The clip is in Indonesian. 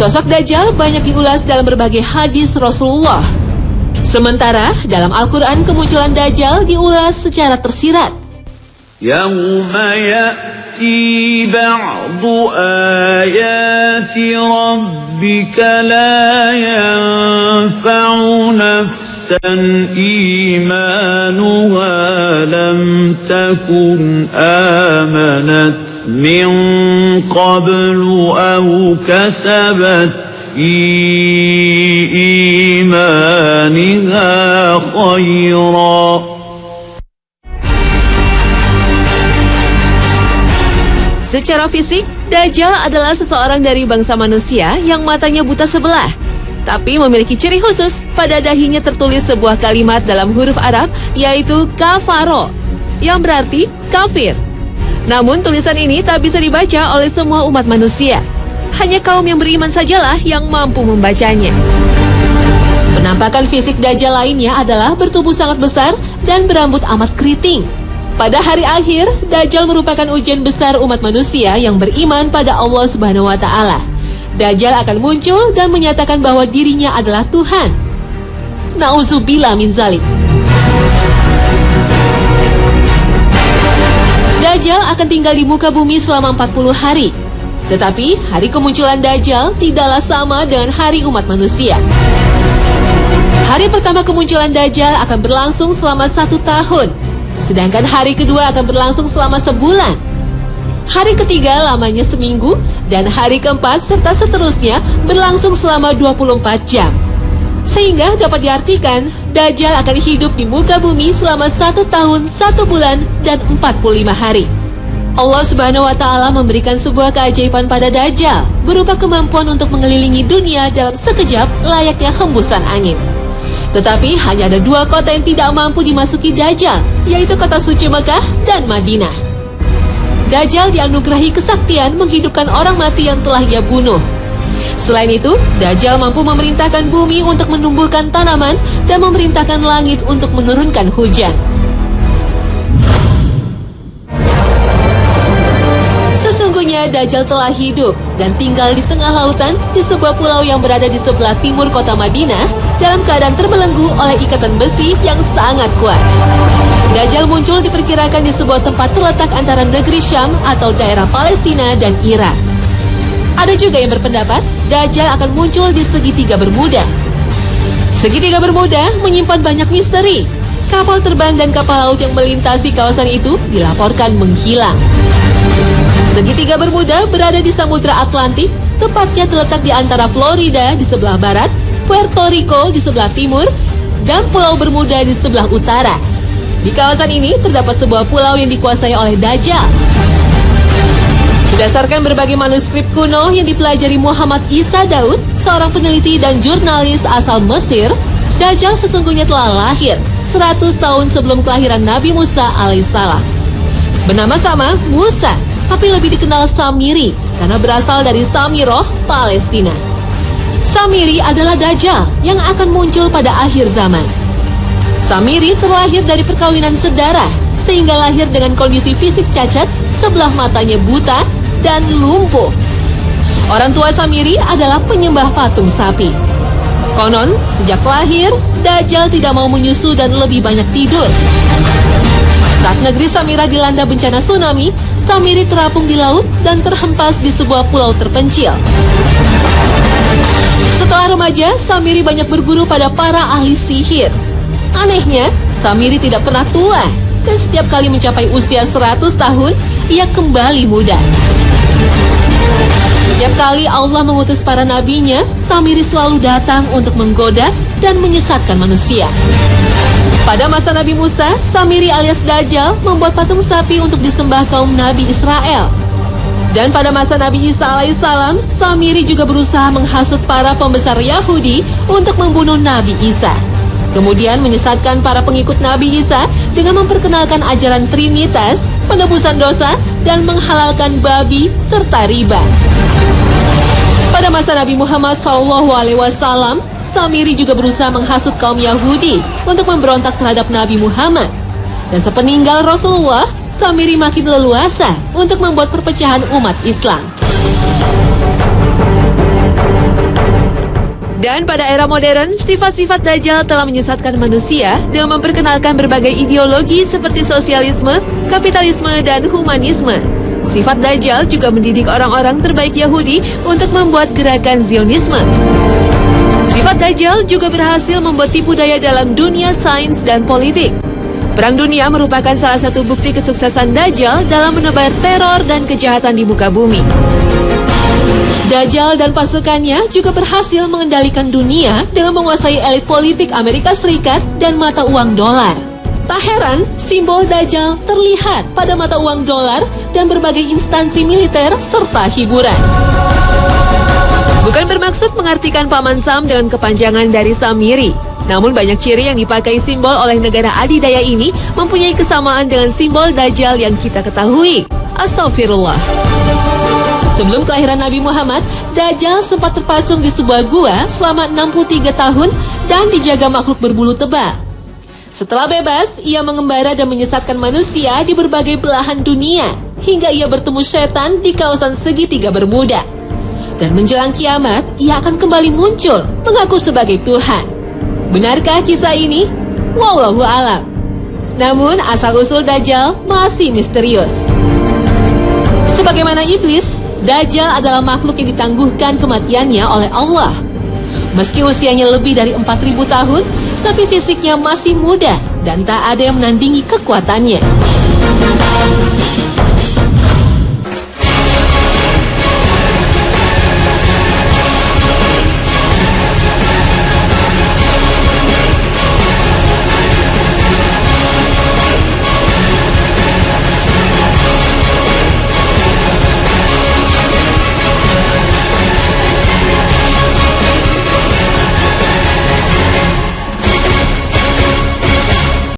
Sosok Dajjal banyak diulas dalam berbagai hadis Rasulullah. Sementara dalam Al-Quran kemunculan Dajjal diulas secara tersirat. Yawma ya'ti ba'du ayati rabbika la yanfa'u nafsan imanuha lam takun amanat min qablu aw kasabat fi imaniha khayra. Secara fisik, Dajjal adalah seseorang dari bangsa manusia yang matanya buta sebelah, tapi memiliki ciri khusus. Pada dahinya tertulis sebuah kalimat dalam huruf Arab, yaitu kafaro, yang berarti kafir. Namun tulisan ini tak bisa dibaca oleh semua umat manusia. Hanya kaum yang beriman sajalah yang mampu membacanya. Penampakan fisik Dajjal lainnya adalah bertubuh sangat besar dan berambut amat keriting. Pada hari akhir, Dajjal merupakan ujian besar umat manusia yang beriman pada Allah Subhanahu wa Ta'ala. Dajjal akan muncul dan menyatakan bahwa dirinya adalah Tuhan. Na'udzubillah min zalik. Dajjal akan tinggal di muka bumi selama 40 hari. Tetapi hari kemunculan Dajjal tidaklah sama dengan hari umat manusia. Hari pertama kemunculan Dajjal akan berlangsung selama 1 tahun. Sedangkan hari kedua akan berlangsung selama sebulan. Hari ketiga lamanya seminggu, dan hari keempat serta seterusnya berlangsung selama 24 jam. Sehingga dapat diartikan, Dajjal akan hidup di muka bumi selama 1 tahun, 1 bulan, dan 45 hari. Allah Subhanahu wa Ta'ala memberikan sebuah keajaiban pada Dajjal, berupa kemampuan untuk mengelilingi dunia dalam sekejap layaknya hembusan angin. Tetapi hanya ada 2 kota yang tidak mampu dimasuki Dajjal, yaitu kota suci Mekah dan Madinah. Dajjal dianugerahi kesaktian menghidupkan orang mati yang telah ia bunuh. Selain itu, Dajjal mampu memerintahkan bumi untuk menumbuhkan tanaman dan memerintahkan langit untuk menurunkan hujan. Sesungguhnya Dajjal telah hidup dan tinggal di tengah lautan di sebuah pulau yang berada di sebelah timur kota Madinah dalam keadaan terbelenggu oleh ikatan besi yang sangat kuat. Dajjal muncul diperkirakan di sebuah tempat terletak antara negeri Syam atau daerah Palestina dan Irak. Ada juga yang berpendapat Dajjal akan muncul di segitiga Bermuda. Segitiga Bermuda menyimpan banyak misteri. Kapal terbang dan kapal laut yang melintasi kawasan itu dilaporkan menghilang. Segitiga Bermuda berada di Samudra Atlantik, tepatnya terletak di antara Florida di sebelah barat, Puerto Rico di sebelah timur, dan Pulau Bermuda di sebelah utara. Di kawasan ini terdapat sebuah pulau yang dikuasai oleh Dajjal. Berdasarkan berbagai manuskrip kuno yang dipelajari Muhammad Isa Daud, seorang peneliti dan jurnalis asal Mesir, Dajjal sesungguhnya telah lahir 100 tahun sebelum kelahiran Nabi Musa alaihissalam. Bernama sama Musa, tapi lebih dikenal Samiri karena berasal dari Samiroh, Palestina. Samiri adalah Dajjal yang akan muncul pada akhir zaman. Samiri terlahir dari perkawinan sedara, sehingga lahir dengan kondisi fisik cacat, sebelah matanya buta, dan lumpuh. Orang tua Samiri adalah penyembah patung sapi. Konon, sejak lahir, Dajjal tidak mau menyusu dan lebih banyak tidur. Saat negeri Samira dilanda bencana tsunami, Samiri terapung di laut dan terhempas di sebuah pulau terpencil. Setelah remaja, Samiri banyak berguru pada para ahli sihir. Anehnya, Samiri tidak pernah tua, dan setiap kali mencapai usia 100 tahun, ia kembali muda. Setiap kali Allah mengutus para nabinya, Samiri selalu datang untuk menggoda dan menyesatkan manusia. Pada masa Nabi Musa, Samiri alias Dajjal membuat patung sapi untuk disembah kaum Nabi Israel. Dan pada masa Nabi Isa alaihissalam, Samiri juga berusaha menghasut para pembesar Yahudi untuk membunuh Nabi Isa. Kemudian menyesatkan para pengikut Nabi Isa dengan memperkenalkan ajaran Trinitas, penebusan dosa, dan menghalalkan babi serta riba. Pada masa Nabi Muhammad SAW, Samiri juga berusaha menghasut kaum Yahudi untuk memberontak terhadap Nabi Muhammad. Dan sepeninggal Rasulullah, Samiri makin leluasa untuk membuat perpecahan umat Islam. Dan pada era modern, sifat-sifat Dajjal telah menyesatkan manusia dengan memperkenalkan berbagai ideologi seperti sosialisme, kapitalisme, dan humanisme. Sifat Dajjal juga mendidik orang-orang terbaik Yahudi untuk membuat gerakan Zionisme. Sifat Dajjal juga berhasil membuat tipu daya dalam dunia sains dan politik. Perang dunia merupakan salah satu bukti kesuksesan Dajjal dalam menebar teror dan kejahatan di muka bumi. Dajjal dan pasukannya juga berhasil mengendalikan dunia dengan menguasai elit politik Amerika Serikat dan mata uang dolar. Tak heran, simbol Dajjal terlihat pada mata uang dolar dan berbagai instansi militer serta hiburan. Bukan bermaksud mengartikan Paman Sam dengan kepanjangan dari Samiri, namun banyak ciri yang dipakai simbol oleh negara adidaya ini mempunyai kesamaan dengan simbol Dajjal yang kita ketahui. Astagfirullah. Sebelum kelahiran Nabi Muhammad, Dajjal sempat terpasung di sebuah gua selama 63 tahun dan dijaga makhluk berbulu tebal. Setelah bebas, ia mengembara dan menyesatkan manusia di berbagai belahan dunia, hingga ia bertemu setan di kawasan segitiga Bermuda. Dan menjelang kiamat, ia akan kembali muncul, mengaku sebagai Tuhan. Benarkah kisah ini? Wallahu a'lam. Namun, asal-usul Dajjal masih misterius. Sebagaimana iblis, Dajjal adalah makhluk yang ditangguhkan kematiannya oleh Allah. Meski usianya lebih dari 4.000 tahun, tapi fisiknya masih muda dan tak ada yang menandingi kekuatannya.